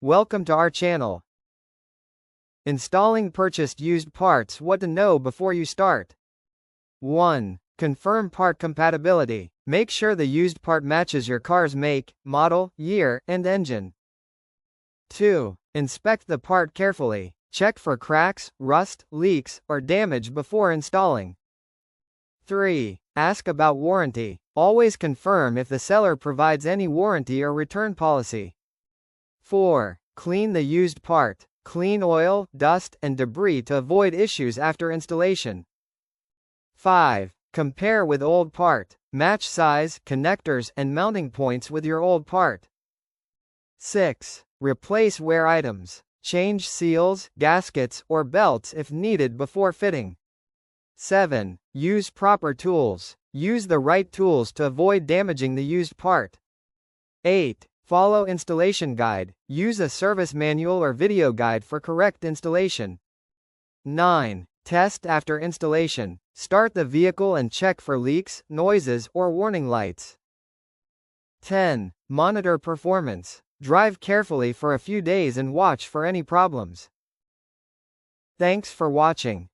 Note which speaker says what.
Speaker 1: Welcome to our channel. Installing purchased used parts. What to know before you start. 1. Confirm part compatibility. Make sure the used part matches your car's make, model, year, and engine. 2. Inspect the part carefully. Check for cracks, rust, leaks, or damage before installing. 3. Ask about warranty. Always confirm if the seller provides any warranty or return policy. 4. Clean the used part. Clean oil, dust, and debris to avoid issues after installation. 5. Compare with old part. Match size, connectors, and mounting points with your old part. 6. Replace wear items. Change seals, gaskets, or belts if needed before fitting. 7. Use proper tools. Use the right tools to avoid damaging the used part. 8. Follow installation guide. Use a service manual or video guide for correct installation. 9. Test after installation. Start the vehicle and check for leaks, noises, or warning lights. 10. Monitor performance. Drive carefully for a few days and watch for any problems. Thanks for watching.